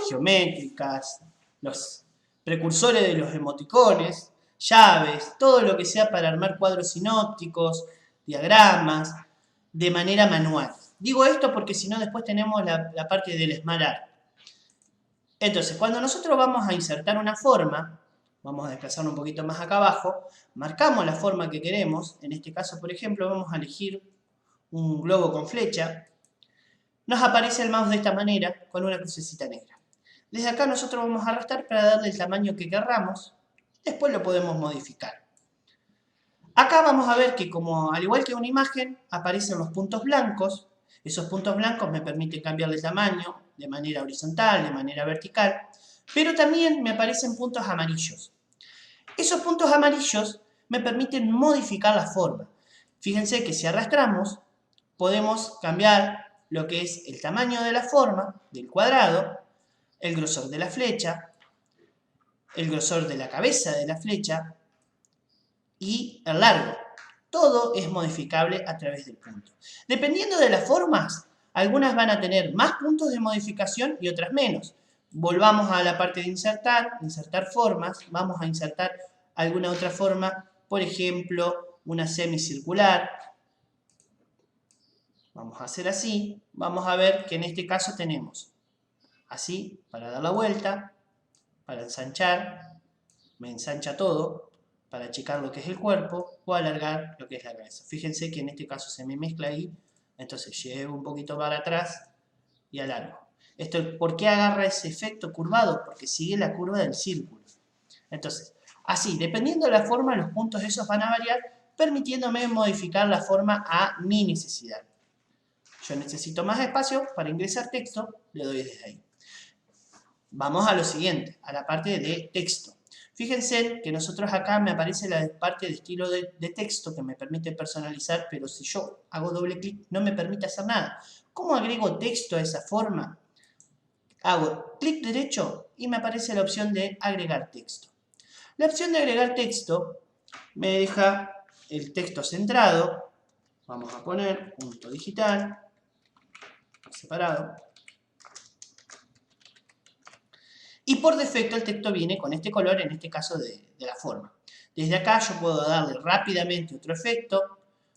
Speaker 1: geométricas, los precursores de los emoticones, llaves, todo lo que sea para armar cuadros sinópticos, diagramas, de manera manual. Digo esto porque si no después tenemos la parte del Smart Art. Entonces, cuando nosotros vamos a insertar una forma, vamos a desplazarlo un poquito más acá abajo, marcamos la forma que queremos, en este caso, por ejemplo, vamos a elegir un globo con flecha, nos aparece el mouse de esta manera, con una crucecita negra. Desde acá nosotros vamos a arrastrar para darle el tamaño que querramos, después lo podemos modificar. Acá vamos a ver que como al igual que una imagen, aparecen los puntos blancos. Esos puntos blancos me permiten cambiar de tamaño de manera horizontal, de manera vertical, pero también me aparecen puntos amarillos. Esos puntos amarillos me permiten modificar la forma. Fíjense que si arrastramos, podemos cambiar lo que es el tamaño de la forma, del cuadrado, el grosor de la flecha, el grosor de la cabeza de la flecha y el largo. Todo es modificable a través del punto. Dependiendo de las formas, algunas van a tener más puntos de modificación y otras menos. Volvamos a la parte de insertar formas, vamos a insertar alguna otra forma, por ejemplo, una semicircular. Vamos a hacer así, vamos a ver que en este caso tenemos así, para dar la vuelta, para ensanchar, me ensancha todo, para achicar lo que es el cuerpo, o alargar lo que es la cabeza. Fíjense que en este caso se me mezcla ahí, entonces llevo un poquito para atrás y alargo. Esto, ¿por qué agarra ese efecto curvado? Porque sigue la curva del círculo. Entonces, así, dependiendo de la forma, los puntos esos van a variar, permitiéndome modificar la forma a mi necesidad. Yo necesito más espacio para ingresar texto, le doy desde ahí. Vamos a lo siguiente, a la parte de texto. Fíjense que nosotros acá me aparece la parte de estilo de texto que me permite personalizar, pero si yo hago doble clic no me permite hacer nada. ¿Cómo agrego texto a esa forma? Hago clic derecho y me aparece la opción de agregar texto. La opción de agregar texto me deja el texto centrado. Vamos a poner punto digital, separado. Y por defecto el texto viene con este color, en este caso de la forma. Desde acá yo puedo darle rápidamente otro efecto,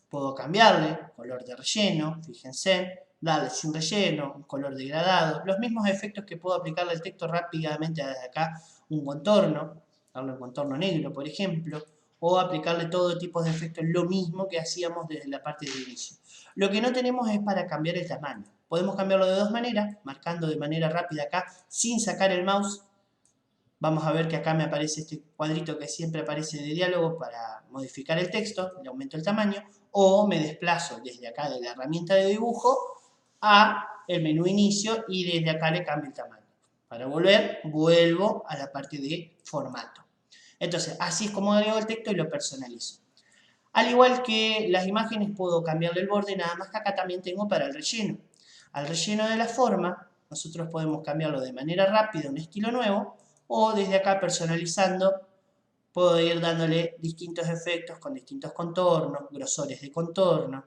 Speaker 1: puedo cambiarle color de relleno, fíjense, darle sin relleno, un color degradado, los mismos efectos que puedo aplicarle al texto rápidamente desde acá, un contorno, darle un contorno negro por ejemplo, o aplicarle todo tipo de efectos, lo mismo que hacíamos desde la parte de inicio. Lo que no tenemos es para cambiar el tamaño. Podemos cambiarlo de dos maneras, marcando de manera rápida acá, sin sacar el mouse. Vamos a ver que acá me aparece este cuadrito que siempre aparece de diálogo para modificar el texto, le aumento el tamaño, o me desplazo desde acá de la herramienta de dibujo a el menú inicio y desde acá le cambio el tamaño. Para volver, vuelvo a la parte de formato. Entonces, así es como agrego el texto y lo personalizo. Al igual que las imágenes puedo cambiarle el borde, nada más que acá también tengo para el relleno. Al relleno de la forma, nosotros podemos cambiarlo de manera rápida, un estilo nuevo, o desde acá personalizando, puedo ir dándole distintos efectos con distintos contornos, grosores de contorno.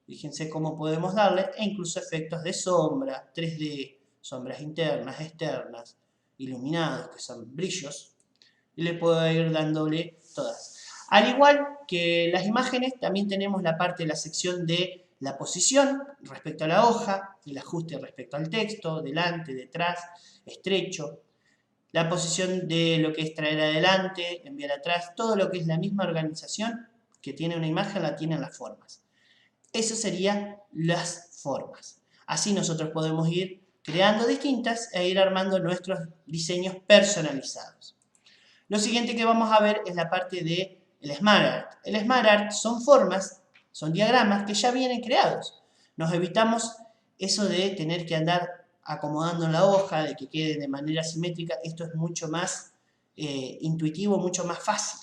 Speaker 1: Fíjense cómo podemos darle, e incluso efectos de sombra, 3D, sombras internas, externas, iluminados, que son brillos, y le puedo ir dándole todas. Al igual que las imágenes, también tenemos la parte de la sección de la posición respecto a la hoja, el ajuste respecto al texto, delante, detrás, estrecho, la posición de lo que es traer adelante, enviar atrás, todo lo que es la misma organización que tiene una imagen la tienen las formas. Eso serían las formas. Así nosotros podemos ir creando distintas e ir armando nuestros diseños personalizados. Lo siguiente que vamos a ver es la parte del Smart Art. El Smart Art son formas, son diagramas que ya vienen creados. Nos evitamos eso de tener que andar acomodando en la hoja, de que quede de manera simétrica. Esto es mucho más intuitivo, mucho más fácil.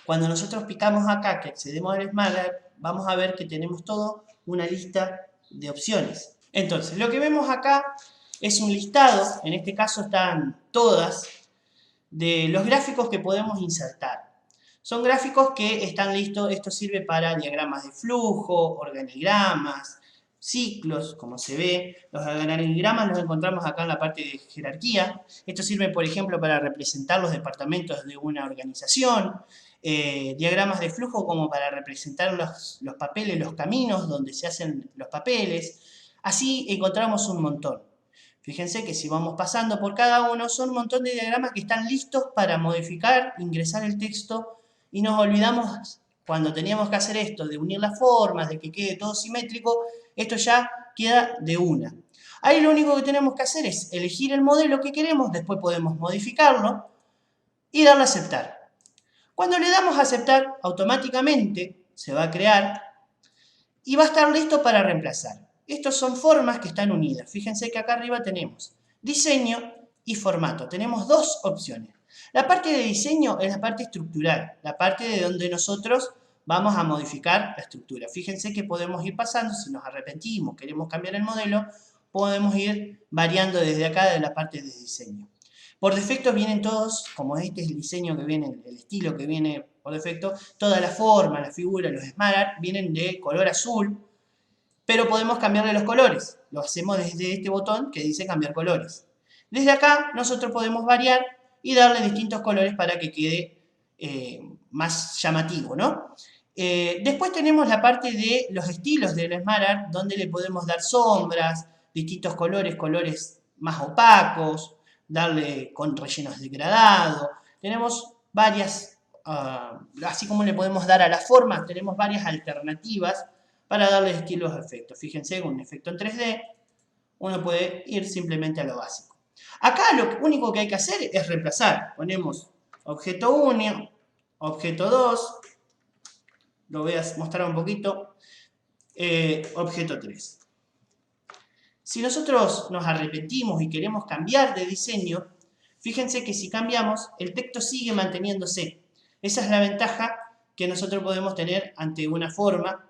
Speaker 1: Cuando nosotros picamos acá, que accedemos al Smart Art, vamos a ver que tenemos toda una lista de opciones. Entonces, lo que vemos acá es un listado, en este caso están todas, de los gráficos que podemos insertar. Son gráficos que están listos, esto sirve para diagramas de flujo, organigramas, ciclos, como se ve. Los organigramas los encontramos acá en la parte de jerarquía. Esto sirve, por ejemplo, para representar los departamentos de una organización. Diagramas de flujo como para representar los papeles, los caminos donde se hacen los papeles. Así encontramos un montón. Fíjense que si vamos pasando por cada uno, son un montón de diagramas que están listos para modificar, ingresar el texto, y nos olvidamos, cuando teníamos que hacer esto, de unir las formas, de que quede todo simétrico, esto ya queda de una. Ahí lo único que tenemos que hacer es elegir el modelo que queremos, después podemos modificarlo y darle a aceptar. Cuando le damos a aceptar, automáticamente se va a crear y va a estar listo para reemplazar. Estas son formas que están unidas. Fíjense que acá arriba tenemos diseño y formato. Tenemos dos opciones. La parte de diseño es la parte estructural, la parte de donde nosotros vamos a modificar la estructura. Fíjense que podemos ir pasando, si nos arrepentimos, queremos cambiar el modelo, podemos ir variando desde acá de la parte de diseño. Por defecto vienen todos, como este es el diseño que viene, el estilo que viene por defecto, toda la forma, la figura, los Smart Art vienen de color azul, pero podemos cambiarle los colores. Lo hacemos desde este botón que dice cambiar colores. Desde acá nosotros podemos variar y darle distintos colores para que quede más llamativo, ¿no? Después tenemos la parte de los estilos del Smart Art, donde le podemos dar sombras, distintos colores, colores más opacos, darle con rellenos degradados. Tenemos varias, así como le podemos dar a las formas, tenemos varias alternativas para darle estilos a efectos. Fíjense, con un efecto en 3D, uno puede ir simplemente a lo básico. Acá lo único que hay que hacer es reemplazar. Ponemos objeto 1, objeto 2, lo voy a mostrar un poquito, objeto 3. Si nosotros nos arrepentimos y queremos cambiar de diseño, fíjense que si cambiamos, el texto sigue manteniéndose. Esa es la ventaja que nosotros podemos tener ante una forma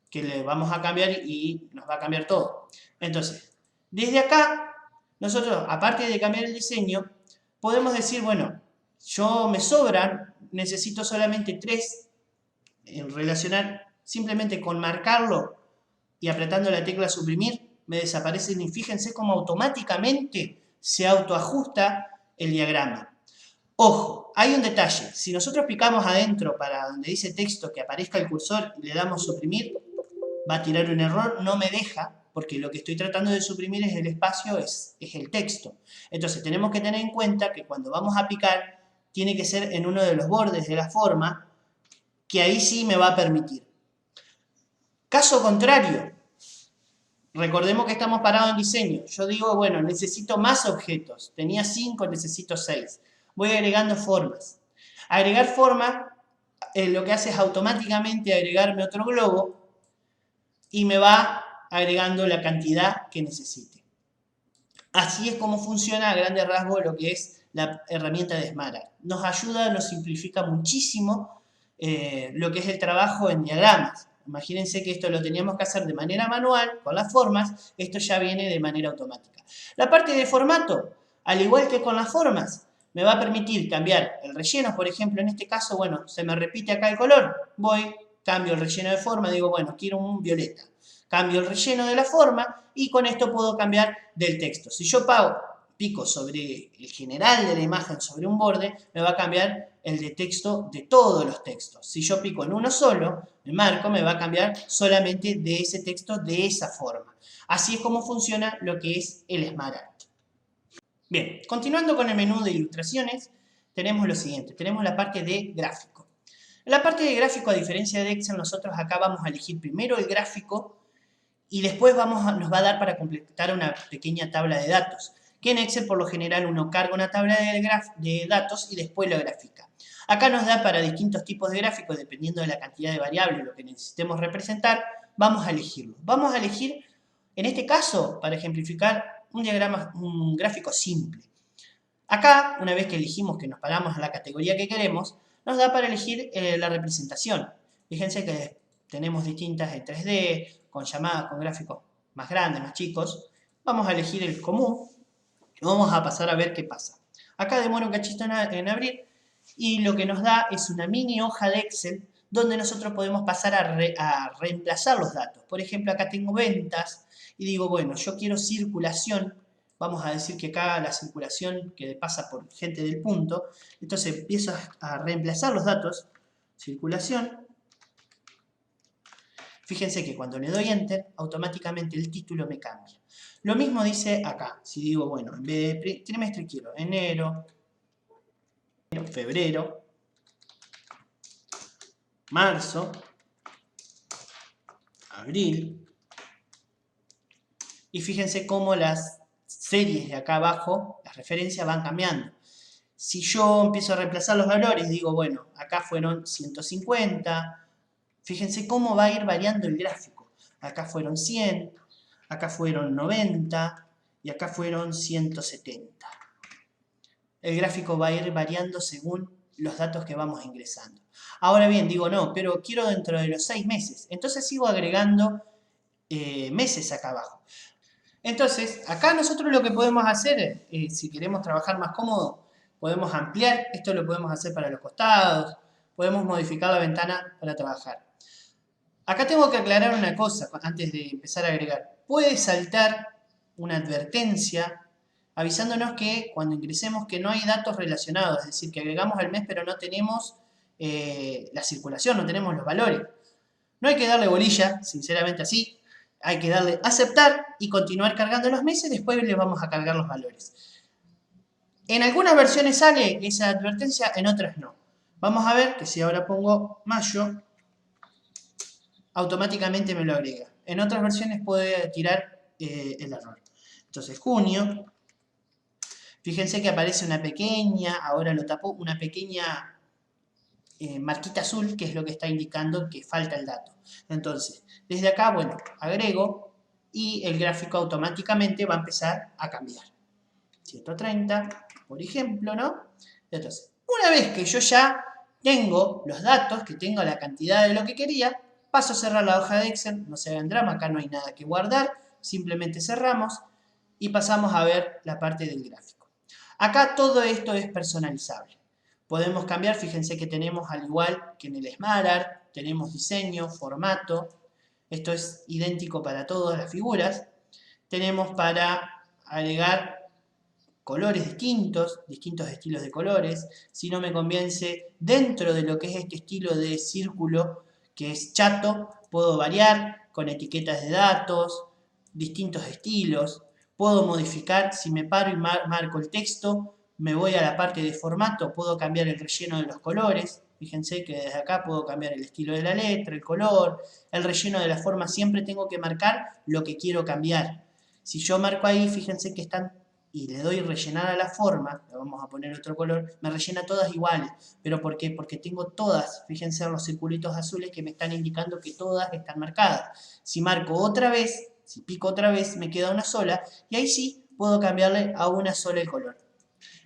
Speaker 1: que le vamos a cambiar y nos va a cambiar todo. Entonces, desde acá, nosotros, aparte de cambiar el diseño, podemos decir, bueno, yo me sobran, necesito solamente 3 en relacionar, simplemente con marcarlo y apretando la tecla suprimir, me desaparecen y fíjense cómo automáticamente se autoajusta el diagrama. Ojo, hay un detalle, si nosotros picamos adentro para donde dice texto que aparezca el cursor y le damos suprimir, va a tirar un error, no me deja, porque lo que estoy tratando de suprimir es el espacio, es el texto. Entonces tenemos que tener en cuenta que cuando vamos a picar, tiene que ser en uno de los bordes de la forma, que ahí sí me va a permitir. Caso contrario, recordemos que estamos parados en diseño. Yo digo, bueno, necesito más objetos. Tenía 5, necesito 6. Voy agregando formas. Agregar forma, lo que hace es automáticamente agregarme otro globo y me va agregando la cantidad que necesite. Así es como funciona a grandes rasgos lo que es la herramienta de Smart Art. Nos ayuda, nos simplifica muchísimo lo que es el trabajo en diagramas. Imagínense que esto lo teníamos que hacer de manera manual, con las formas, esto ya viene de manera automática. La parte de formato, al igual que con las formas, me va a permitir cambiar el relleno, por ejemplo, en este caso, bueno, se me repite acá el color, voy, cambio el relleno de forma, digo, bueno, quiero un violeta. Cambio el relleno de la forma y con esto puedo cambiar del texto. Si yo pico sobre el general de la imagen, sobre un borde, me va a cambiar el de texto de todos los textos. Si yo pico en uno solo, el marco me va a cambiar solamente de ese texto de esa forma. Así es como funciona lo que es el Smart Art. Bien, continuando con el menú de ilustraciones, tenemos lo siguiente, tenemos la parte de gráfico. En la parte de gráfico, a diferencia de Excel, nosotros acá vamos a elegir primero el gráfico y después nos va a dar para completar una pequeña tabla de datos, que en Excel por lo general uno carga una tabla de datos y después lo grafica. Acá nos da para distintos tipos de gráficos, dependiendo de la cantidad de variables, lo que necesitemos representar, vamos a elegirlo. Vamos a elegir, en este caso, para ejemplificar, un gráfico simple. Acá, una vez que elegimos que nos paramos a la categoría que queremos, nos da para elegir la representación. Fíjense que tenemos distintas en 3D, con llamadas, con gráficos más grandes, más chicos. Vamos a elegir el común y vamos a pasar a ver qué pasa. Acá demora un cachito en abrir y lo que nos da es una mini hoja de Excel donde nosotros podemos pasar a reemplazar los datos. Por ejemplo, acá tengo ventas y digo, bueno, yo quiero circulación. Vamos a decir que acá la circulación que pasa por gente del punto. Entonces empiezo a reemplazar los datos. Circulación. Fíjense que cuando le doy Enter, automáticamente el título me cambia. Lo mismo dice acá. Si digo, bueno, en vez de trimestre quiero enero, febrero, marzo, abril. Y fíjense cómo las series de acá abajo, las referencias van cambiando. Si yo empiezo a reemplazar los valores, digo, bueno, acá fueron 150. Fíjense cómo va a ir variando el gráfico. Acá fueron 100, acá fueron 90 y acá fueron 170. El gráfico va a ir variando según los datos que vamos ingresando. Ahora bien, digo, no, pero quiero dentro de los 6 meses. Entonces sigo agregando meses acá abajo. Entonces, acá nosotros lo que podemos hacer, si queremos trabajar más cómodo, podemos ampliar, esto lo podemos hacer para los costados, podemos modificar la ventana para trabajar. Acá tengo que aclarar una cosa antes de empezar a agregar. Puede saltar una advertencia avisándonos que cuando ingresemos que no hay datos relacionados, es decir, que agregamos el mes pero no tenemos la circulación, no tenemos los valores. No hay que darle bolilla, sinceramente así. Hay que darle aceptar y continuar cargando los meses, después le vamos a cargar los valores. En algunas versiones sale esa advertencia, en otras no. Vamos a ver que si ahora pongo mayo, automáticamente me lo agrega. En otras versiones puede tirar el error. Entonces junio, fíjense que aparece una pequeña, ahora lo tapó, una pequeña marquita azul, que es lo que está indicando que falta el dato. Entonces, desde acá, bueno, agrego y el gráfico automáticamente va a empezar a cambiar. 130, por ejemplo, ¿no? Entonces, una vez que yo ya tengo los datos, que tengo la cantidad de lo que quería, paso a cerrar la hoja de Excel, no se hagan drama, acá no hay nada que guardar, simplemente cerramos y pasamos a ver la parte del gráfico. Acá todo esto es personalizable. Podemos cambiar, fíjense que tenemos al igual que en el Smart Art, tenemos diseño, formato, esto es idéntico para todas las figuras. Tenemos para agregar colores distintos, distintos estilos de colores. Si no me convence, dentro de lo que es este estilo de círculo, que es chato, puedo variar con etiquetas de datos, distintos estilos. Puedo modificar, si me paro y marco el texto, me voy a la parte de formato, puedo cambiar el relleno de los colores. Fíjense que desde acá puedo cambiar el estilo de la letra, el color, el relleno de la forma. Siempre tengo que marcar lo que quiero cambiar. Si yo marco ahí, fíjense que están y le doy rellenar a la forma, le vamos a poner otro color, me rellena todas iguales. ¿Pero por qué? Porque tengo todas, fíjense en los circulitos azules que me están indicando que todas están marcadas. Si marco otra vez, si pico otra vez, me queda una sola y ahí sí puedo cambiarle a una sola el color.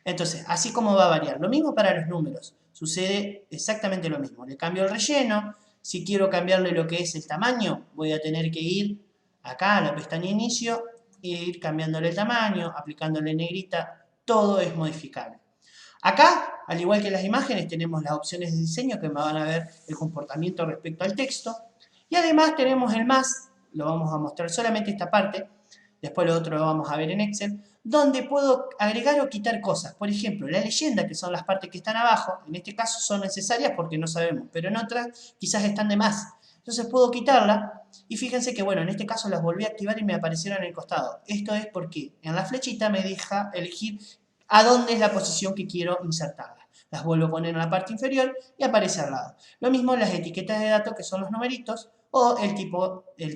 Speaker 1: Entonces, así como va a variar. Lo mismo para los números. Sucede exactamente lo mismo. Le cambio el relleno. Si quiero cambiarle lo que es el tamaño, voy a tener que ir acá a la pestaña inicio e ir cambiándole el tamaño, aplicándole negrita. Todo es modificable. Acá, al igual que las imágenes, tenemos las opciones de diseño que me van a ver el comportamiento respecto al texto. Y además tenemos el más, lo vamos a mostrar solamente esta parte, después lo otro lo vamos a ver en Excel, donde puedo agregar o quitar cosas. Por ejemplo, la leyenda, que son las partes que están abajo, en este caso son necesarias porque no sabemos, pero en otras quizás están de más. Entonces puedo quitarla y fíjense que, bueno, en este caso las volví a activar y me aparecieron en el costado. Esto es porque en la flechita me deja elegir a dónde es la posición que quiero insertarla. Las vuelvo a poner en la parte inferior y aparece al lado. Lo mismo las etiquetas de datos, que son los numeritos, o el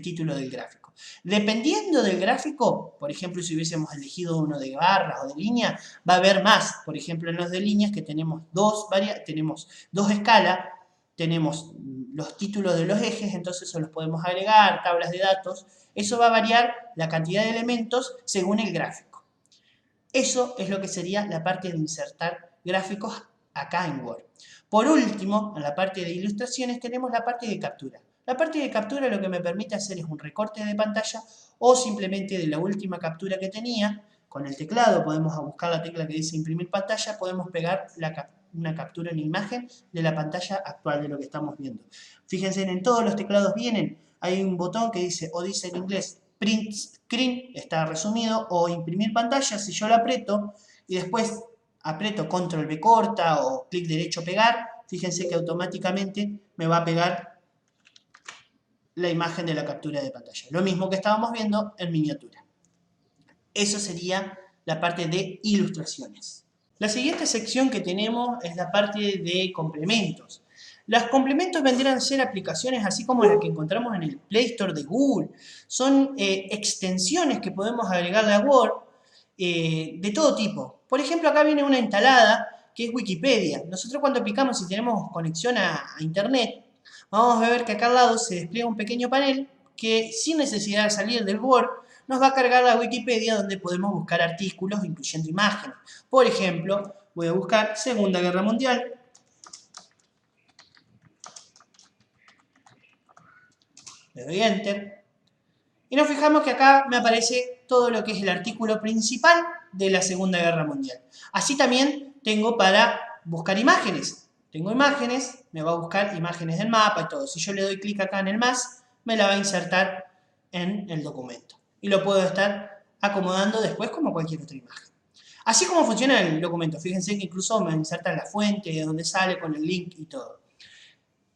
Speaker 1: título del gráfico. Dependiendo del gráfico, por ejemplo, si hubiésemos elegido uno de barras o de línea, va a haber más. Por ejemplo, en los de líneas, que tenemos dos escalas, tenemos los títulos de los ejes, entonces se los podemos agregar, tablas de datos. Eso va a variar la cantidad de elementos según el gráfico. Eso es lo que sería la parte de insertar gráficos acá en Word. Por último, en la parte de ilustraciones tenemos la parte de captura. La parte de captura lo que me permite hacer es un recorte de pantalla o simplemente de la última captura que tenía. Con el teclado podemos buscar la tecla que dice imprimir pantalla, podemos pegar una captura en imagen de la pantalla actual de lo que estamos viendo. Fíjense, en todos los teclados hay un botón que dice, o dice en inglés, print screen, está resumido, o imprimir pantalla. Si yo lo aprieto y después aprieto control B corta o clic derecho pegar, fíjense que automáticamente me va a pegar la imagen de la captura de pantalla. Lo mismo que estábamos viendo en miniatura. Eso sería la parte de ilustraciones. La siguiente sección que tenemos es la parte de complementos. Los complementos vendrían a ser aplicaciones así como las que encontramos en el Play Store de Google. Son extensiones que podemos agregarle a Word de todo tipo. Por ejemplo, acá viene una instalada que es Wikipedia. Nosotros cuando picamos y tenemos conexión a Internet, vamos a ver que acá al lado se despliega un pequeño panel que, sin necesidad de salir del Word, nos va a cargar la Wikipedia, donde podemos buscar artículos incluyendo imágenes. Por ejemplo, voy a buscar Segunda Guerra Mundial. Le doy Enter. Y nos fijamos que acá me aparece todo lo que es el artículo principal de la Segunda Guerra Mundial. Así también tengo para buscar imágenes. Tengo imágenes, me va a buscar imágenes del mapa y todo. Si yo le doy clic acá en el más, me la va a insertar en el documento. Y lo puedo estar acomodando después como cualquier otra imagen. Así como funciona el documento. Fíjense que incluso me inserta la fuente, de donde sale, con el link y todo.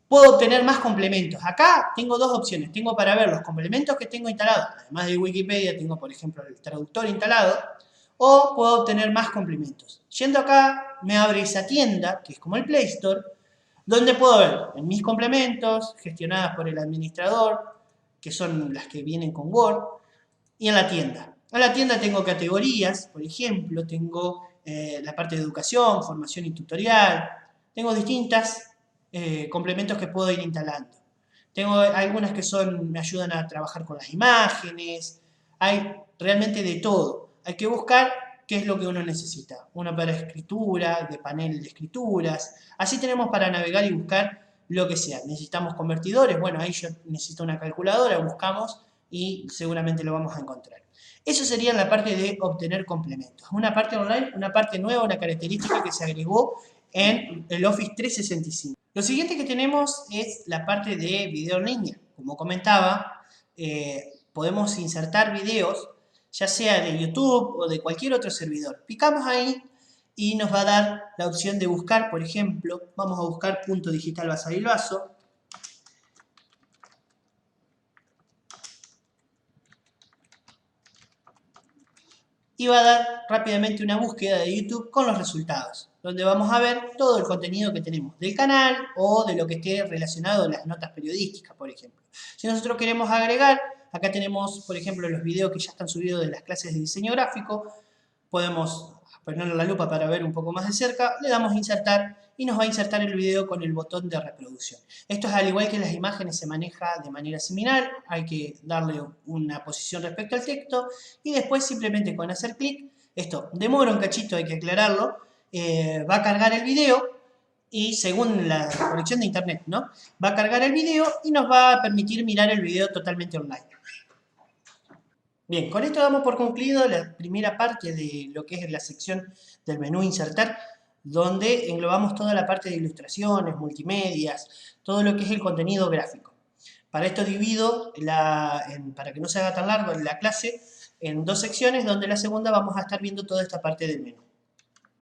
Speaker 1: Puedo obtener más complementos. Acá tengo dos opciones. Tengo para ver los complementos que tengo instalados. Además de Wikipedia, tengo, por ejemplo, el traductor instalado. O puedo obtener más complementos. Yendo acá, me abre esa tienda, que es como el Play Store, donde puedo ver en mis complementos, gestionadas por el administrador, que son las que vienen con Word, y en la tienda. En la tienda tengo categorías, por ejemplo, tengo la parte de educación, formación y tutorial. Tengo distintas complementos que puedo ir instalando. Tengo algunas que me ayudan a trabajar con las imágenes. Hay realmente de todo. Hay que buscar qué es lo que uno necesita. Una para escritura, de panel de escrituras. Así tenemos para navegar y buscar lo que sea. Necesitamos convertidores. Bueno, ahí yo necesito una calculadora, buscamos y seguramente lo vamos a encontrar. Eso sería la parte de obtener complementos. Una parte online, una parte nueva, una característica que se agregó en el Office 365. Lo siguiente que tenemos es la parte de video en línea. Como comentaba, podemos insertar videos, ya sea de YouTube o de cualquier otro servidor. Picamos ahí y nos va a dar la opción de buscar, por ejemplo, vamos a buscar punto digital Basavilbaso. Y va a dar rápidamente una búsqueda de YouTube con los resultados, donde vamos a ver todo el contenido que tenemos del canal o de lo que esté relacionado a las notas periodísticas, por ejemplo. Si nosotros queremos agregar, acá tenemos, por ejemplo, los videos que ya están subidos de las clases de diseño gráfico, podemos ponerle la lupa para ver un poco más de cerca, le damos a insertar y nos va a insertar el video con el botón de reproducción. Esto es al igual que las imágenes, se maneja de manera similar, hay que darle una posición respecto al texto y después simplemente con hacer clic, esto demora un cachito, hay que aclararlo, va a cargar el video y según la conexión de internet, ¿no? Va a cargar el video y nos va a permitir mirar el video totalmente online. Bien, con esto damos por concluido la primera parte de lo que es la sección del menú insertar, donde englobamos toda la parte de ilustraciones, multimedias, todo lo que es el contenido gráfico. Para esto divido, para que no se haga tan largo la clase, en dos secciones, donde en la segunda vamos a estar viendo toda esta parte del menú.